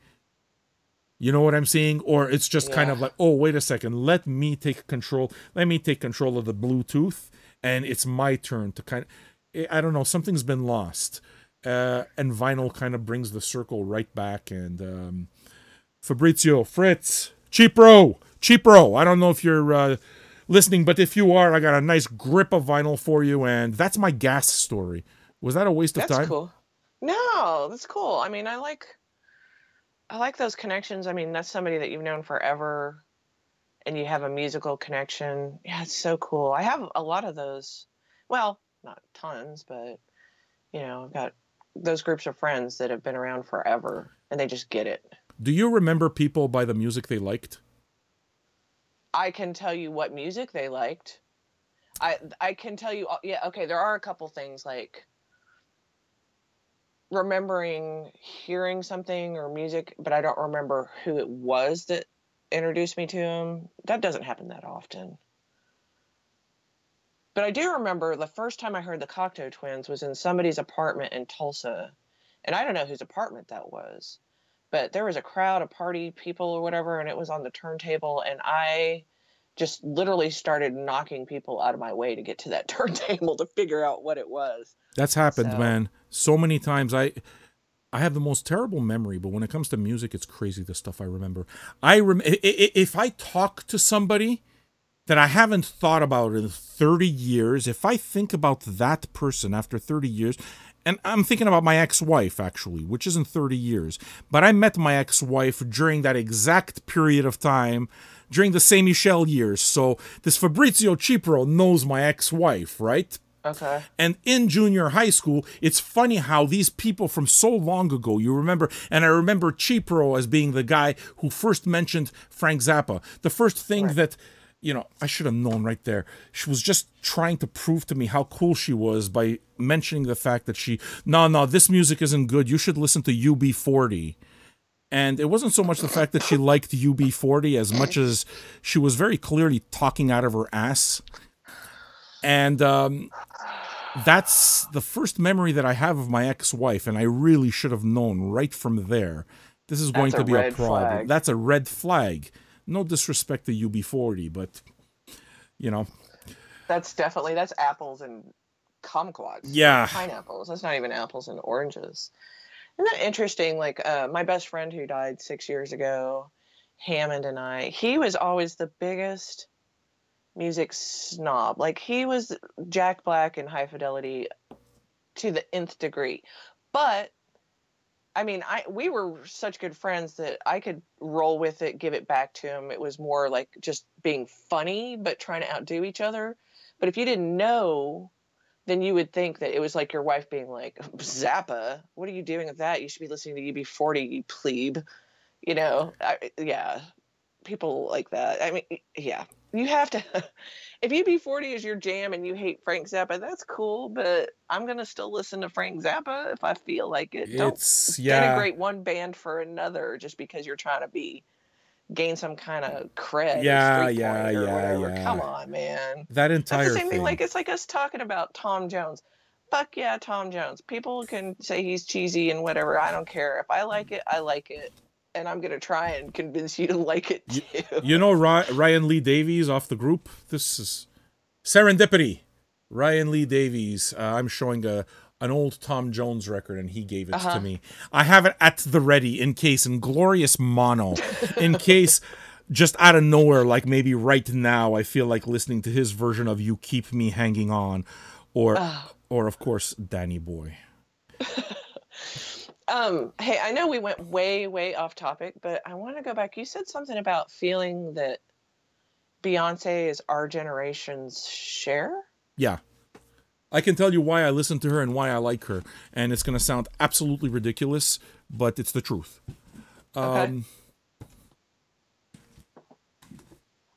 You know what I'm saying? Or it's just kind Yeah. of like, oh, wait a second, let me take control. Let me take control of the Bluetooth, and it's my turn to kind of, I don't know, something's been lost. And vinyl kind of brings the circle right back. And Fabrizio, Fritz, Cheapro. I don't know if you're listening, but if you are, I got a nice grip of vinyl for you, and that's my gas story. Was that a waste of That's time? cool. No, that's cool. I mean, I like those connections. I mean, that's somebody that you've known forever and you have a musical connection. Yeah, it's so cool. I have a lot of those. Well, not tons, but I've got those groups of friends that have been around forever and they just get it. Do you remember people by the music they liked? I can tell you what music they liked. I can tell you, yeah, okay, there are a couple things like remembering hearing something or music, but I don't remember who it was that introduced me to him. That doesn't happen that often. But I do remember the first time I heard the Cocteau Twins was in somebody's apartment in Tulsa. And I don't know whose apartment that was, but there was a crowd of party people or whatever, and it was on the turntable. And I just literally started knocking people out of my way to get to that turntable to figure out what it was. That's happened, So, man. So many times. I have the most terrible memory, but when it comes to music, it's crazy the stuff I remember. If I talk to somebody that I haven't thought about in 30 years, if I think about that person after 30 years, and I'm thinking about my ex-wife, actually, which isn't 30 years, but I met my ex-wife during that exact period of time, during the Saint Michel years. So this Fabrizio Cipro knows my ex-wife, right? okay. And in junior high school, it's funny how these people from so long ago, you remember, and I remember Cipro as being the guy who first mentioned Frank Zappa. The first thing Right. that, I should have known right there. She was just trying to prove to me how cool she was by mentioning the fact that no, this music isn't good. You should listen to UB40. And it wasn't so much the fact that she liked UB40 as much as she was very clearly talking out of her ass. And that's the first memory that I have of my ex-wife, and I really should have known right from there. This is going That's a to be a red problem. flag. That's a red flag. No disrespect to UB40, but That's apples and kumquats. yeah. Pineapples. That's not even apples and oranges. Isn't that interesting? Like my best friend who died 6 years ago, Hammond and he was always the biggest music snob. Like he was Jack Black and High Fidelity to the nth degree. But I mean, we were such good friends that I could roll with it, give it back to him. It was more like just being funny, but trying to outdo each other. But if you didn't know, then you would think that it was like your wife being like, Zappa, what are you doing with that? You should be listening to UB40, you plebe. Yeah, people like that. I mean, yeah, you have to. If UB40 is your jam and you hate Frank Zappa, that's cool, but I'm going to still listen to Frank Zappa if I feel like it. Don't Yeah. denigrate one band for another just because you're trying to gain some kind of cred or Yeah, street yeah, point or yeah, whatever. Come yeah. on, man. That That's the entire same thing. thing. Like, it's like us talking about Tom Jones. Fuck yeah, Tom Jones. People can say he's cheesy and whatever. I don't care. If I like it, I like it. And I'm going to try and convince you to like it too. You know Ryan Lee Davies off the group? This is serendipity. Ryan Lee Davies. I'm showing an old Tom Jones record, and he gave it to me. I have it at the ready in glorious mono, in case just out of nowhere, like maybe right now, I feel like listening to his version of "You Keep Me Hanging On," or of course, Danny Boy. Hey, I know we went way, way off topic, but I want to go back. You said something about feeling that Beyonce is our generation's Cher? Yeah. I can tell you why I listen to her and why I like her. And it's going to sound absolutely ridiculous, but it's the truth. Okay.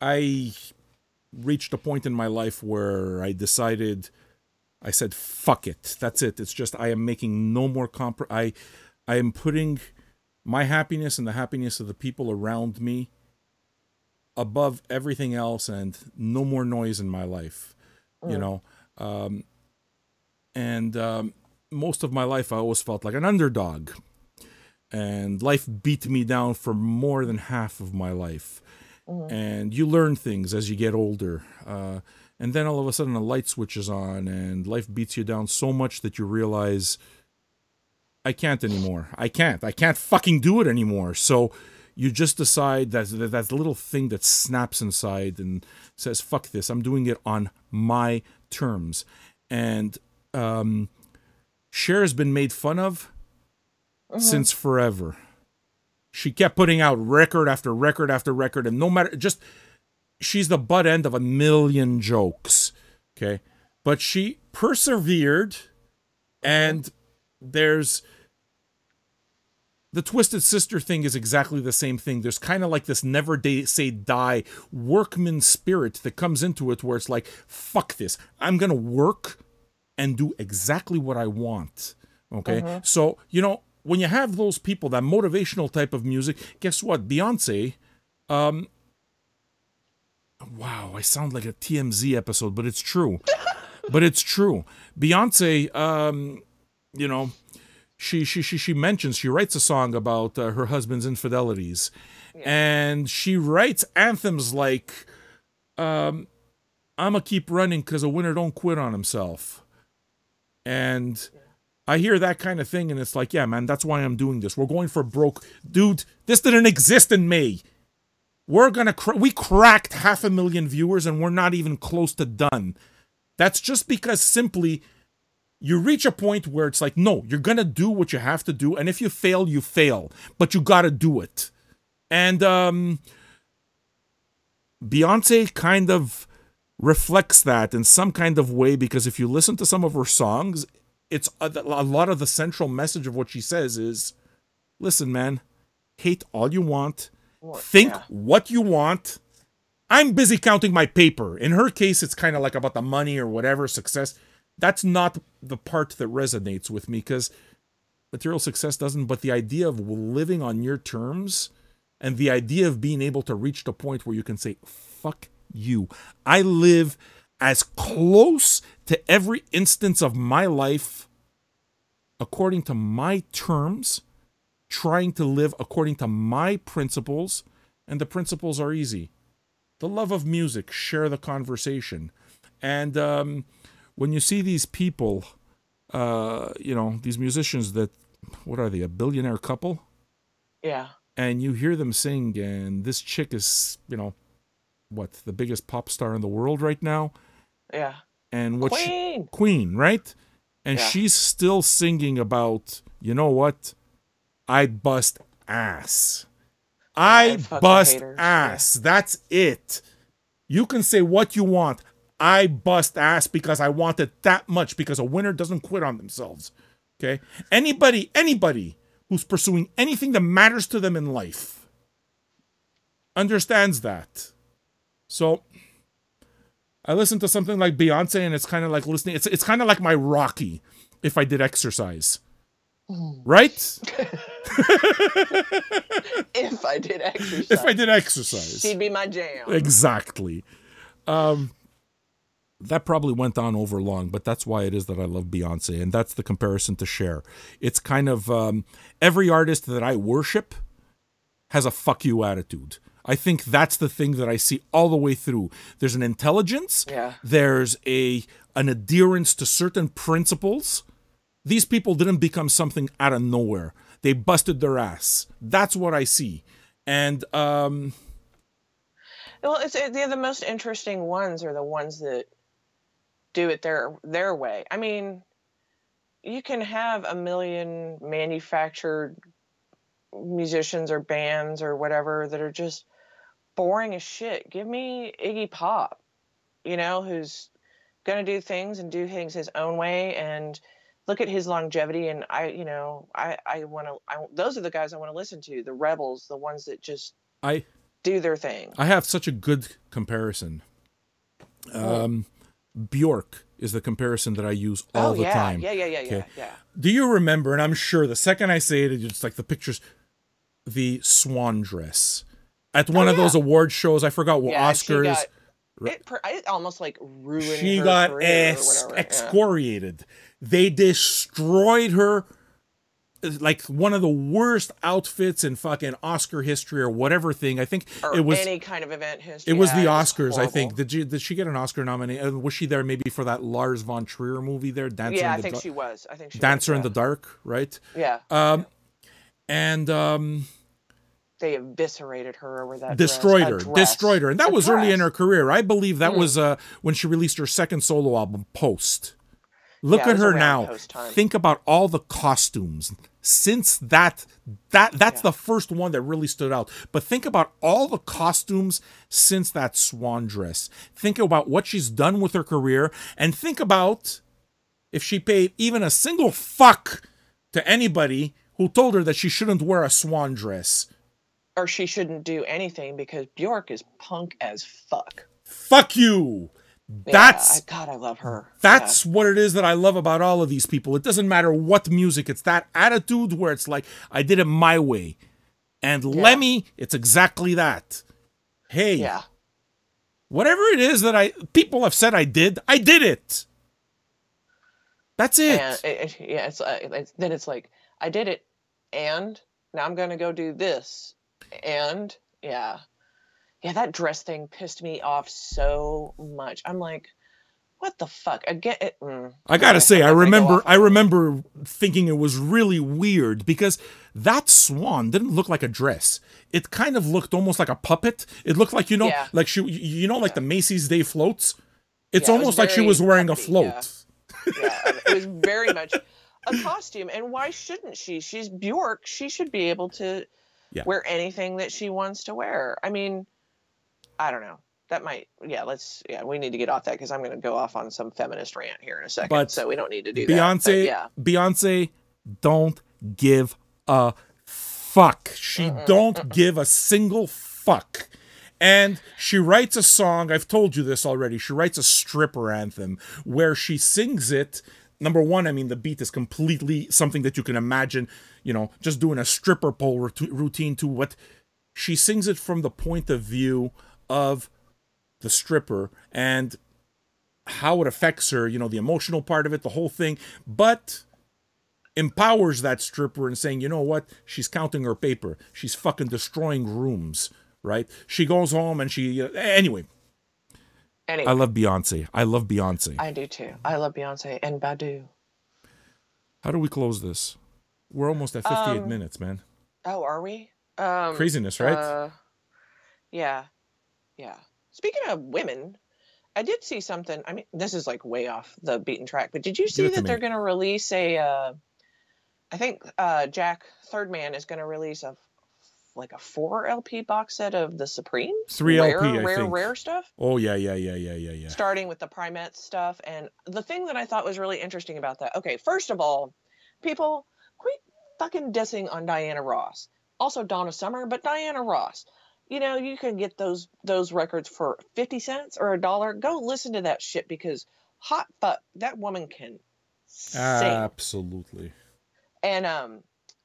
I reached a point in my life where I said, fuck it. That's it. It's just, I am making no more I am putting my happiness and the happiness of the people around me above everything else, and no more noise in my life, you know? Um, and most of my life, I always felt like an underdog. And life beat me down for more than half of my life. And you learn things as you get older. And then all of a sudden a light switches on and life beats you down so much that you realize, I can't anymore. I can't fucking do it anymore. So you just decide that little thing that snaps inside and says, fuck this. I'm doing it on my terms. And Cher has been made fun of since forever. She kept putting out record after record after record, and no matter, just, she's the butt end of a million jokes, okay? But she persevered, and there's, the Twisted Sister thing is exactly the same thing. There's kind of like this never say die workman spirit that comes into it, where it's like, fuck this. I'm going to work and do exactly what I want, okay? So, you know, when you have those people, that motivational type of music, guess what? Beyonce, wow, I sound like a TMZ episode, but it's true. Beyonce, you know, she mentions, she writes a song about her husband's infidelities. Yeah. And she writes anthems like, I'ma keep running because a winner don't quit on himself. And I hear that kind of thing, and it's like, yeah, man, that's why I'm doing this. We're going for broke. Dude, this didn't exist in May. We cracked 500,000 viewers, and we're not even close to done. That's just because simply you reach a point where it's like, no, you're going to do what you have to do, and if you fail, you fail. But you got to do it. And Beyonce kind of reflects that in some kind of way, because if you listen to some of her songs, it's a lot of the central message of what she says is, listen, man, hate all you want, think what you want. I'm busy counting my paper. In her case, it's kind of like about the money or whatever, success. That's not the part that resonates with me, because material success doesn't, but the idea of living on your terms and the idea of being able to reach the point where you can say, fuck you. I live as close to every instance of my life according to my terms, trying to live according to my principles, and the principles are easy. The love of music, share the conversation. And when you see these people, you know, these musicians that, what are they, a billionaire couple? Yeah. And you hear them sing, and this chick is, you know, what, the biggest pop star in the world right now? Yeah. And what Queen, right? And she's still singing about, you know what? I bust ass. I bust ass. Yeah. That's it. You can say what you want. I bust ass because I want it that much, because a winner doesn't quit on themselves. Okay? Anybody who's pursuing anything that matters to them in life understands that. So I listen to something like Beyonce, and it's kind of like listening. It's kind of like my Rocky if I did exercise. Right? If I did exercise. If I did exercise. She'd be my jam. Exactly. That probably went on over long, but that's why it is that I love Beyonce, and that's the comparison to Cher. It's kind of every artist that I worship has a fuck you attitude. I think that's the thing that I see all the way through. There's an intelligence. Yeah. There's an adherence to certain principles. These people didn't become something out of nowhere. They busted their ass. That's what I see. And well, they're the most interesting ones are the ones that do it their way. I mean, you can have a million manufactured musicians or bands or whatever that are just boring as shit. Give me Iggy Pop, you know, who's going to do things his own way, and look at his longevity. And those are the guys I want to listen to, the rebels, the ones that just, do their thing. I have such a good comparison. Bjork is the comparison that I use all the time. Yeah. Do you remember, and I'm sure the second I say it, it's like the pictures, the swan dress. At one of those award shows, I forgot what Oscars. It almost like ruined she her got career or whatever. excoriated. They destroyed her. Like one of the worst outfits in fucking Oscar history or whatever thing. I think or it was any kind of event history. It was the Oscars, I think. Did she get an Oscar nomination? Was she there maybe for that Lars von Trier movie there? Dancer I think she was. Dancer in the Dark, right? Yeah. And they eviscerated her over that destroyed dress. her. And that was early in her career. I believe that was when she released her second solo album, Post. Look at her now. Think about all the costumes. Since that's the first one that really stood out. But think about all the costumes since that swan dress. Think about what she's done with her career. And think about if she paid even a single fuck to anybody who told her that she shouldn't wear a swan dress. Or she shouldn't do anything because Bjork is punk as fuck. Fuck you! God, I love her. That's what it is that I love about all of these people. It doesn't matter what music. It's that attitude where it's like, I did it my way. And Lemmy, it's exactly that. Hey, whatever it is that people have said I did it. That's it. And then it's like, I did it, and now I'm going to go do this. And, that dress thing pissed me off so much. I'm like, what the fuck? Again, I gotta say, I remember thinking it was really weird because that swan didn't look like a dress. It kind of looked almost like a puppet. It looked like, like like the Macy's Day floats. It's almost like she was wearing a float. It was very much a costume. And why shouldn't she? She's Bjork. She should be able to wear anything that she wants to wear. I mean, I don't know. That might, we need to get off that because I'm going to go off on some feminist rant here in a second. So we don't need to do that. Beyonce don't give a fuck. She don't give a single fuck. And she writes a song, I've told you this already, she writes a stripper anthem where she sings it. Number one, I mean, the beat is completely something that you can imagine, just doing a stripper pole routine to what she sings it from the point of view of the stripper and how it affects her, the emotional part of it, the whole thing, but empowers that stripper and saying, you know what, she's counting her paper. She's fucking destroying rooms, right? She goes home and anyway. I love Beyonce. I do too. I love Beyonce and Badu. How do we close this? We're almost at 58 minutes, man. Oh, are we? Craziness, right? Yeah. Speaking of women, I did see something. I mean, this is like way off the beaten track, but did you see that they're going to release I think Jack Third Man is going to release a 4 LP box set of the Supremes? 3 LP, I think. Rare stuff? Oh, yeah. Starting with the Primette stuff. And the thing that I thought was really interesting about that, okay, first of all, people, quit fucking dissing on Diana Ross. Also Donna Summer, but Diana Ross. You can get those records for 50 cents or $1. Go listen to that shit because hot fuck, that woman can sing. Absolutely. And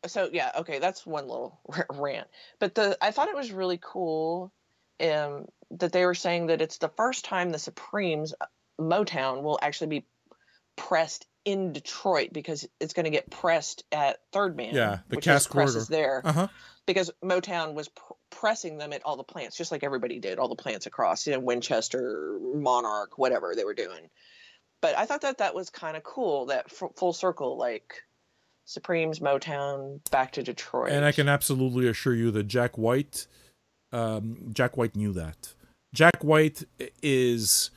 so that's one little rant. But I thought it was really cool that they were saying that it's the first time the Supremes Motown will actually be pressed in Detroit because it's going to get pressed at Third Man. Yeah, the Cass Corridor there. Because Motown was pressing them at all the plants, just like everybody did, all the plants across, Winchester, Monarch, whatever they were doing. But I thought that was kind of cool, that full circle, like Supremes, Motown, back to Detroit. And I can absolutely assure you that Jack White knew that. Jack White is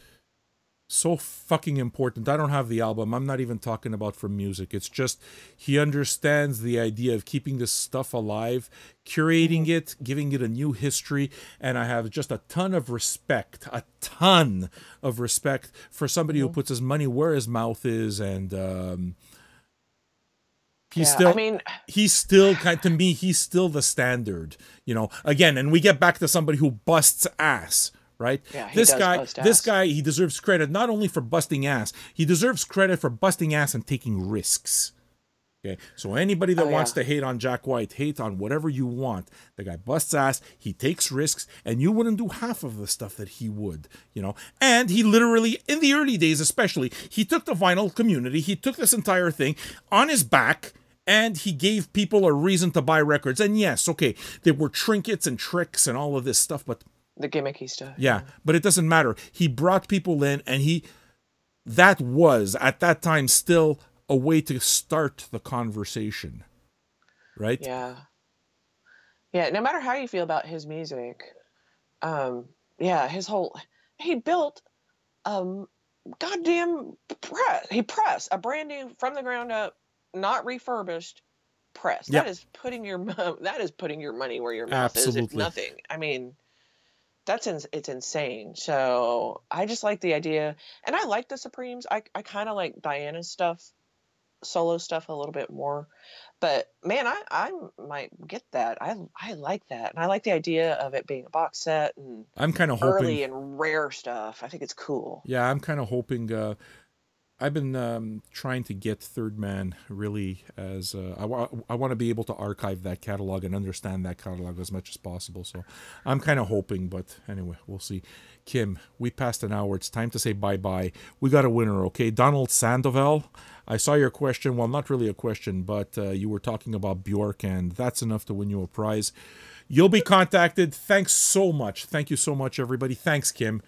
so fucking important. I don't have the album. I'm not even talking about for music. It's just he understands the idea of keeping this stuff alive, curating it, giving it a new history, and I have just a ton of respect for somebody who puts his money where his mouth is and He's Yeah, I still mean, he's still kind to me, he's still the standard, you know. Again, and we get back to somebody who busts ass, right? yeah, he does bust This ass. guy, he deserves credit not only for busting ass, he deserves credit for busting ass and taking risks. Okay, so anybody that Oh wants yeah, to hate on Jack White, hate on whatever you want. The guy busts ass, he takes risks, and you wouldn't do half of the stuff that he would, you know. And he literally, in the early days especially, he took the vinyl community, he took this entire thing on his back, and he gave people a reason to buy records. And yes, okay, there were trinkets and tricks and all of this stuff, but the gimmicky stuff. yeah, but it doesn't matter. He brought people in, and that was at that time still a way to start the conversation, right? Yeah, yeah. No matter how you feel about his music, yeah, his whole he built um goddamn press. He pressed a brand new from the ground up, not refurbished press. Yeah, That is putting your money where your mouth is, if absolutely. nothing. I mean, it's insane. So I just like the idea, and I like the Supremes. I kind of like Diana's stuff, solo stuff a little bit more. But man, I might get that. I like that, and I like the idea of it being a box set and I'm kind of hoping. early and rare stuff. I think it's cool. Yeah, I'm kind of hoping. I've been trying to get Third Man really as I want to be able to archive that catalog and understand that catalog as much as possible. So I'm kind of hoping, but anyway, we'll see. Kim, we passed an hour. It's time to say bye bye. We got a winner, okay? Donald Sandoval. I saw your question. Well, not really a question, but you were talking about Bjork, and that's enough to win you a prize. You'll be contacted. Thanks so much. Thank you so much, everybody. Thanks, Kim.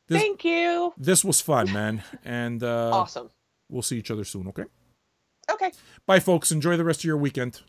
This Thank you. this was fun, man, and Awesome. we'll see each other soon, okay? Okay. Bye, folks. Enjoy the rest of your weekend.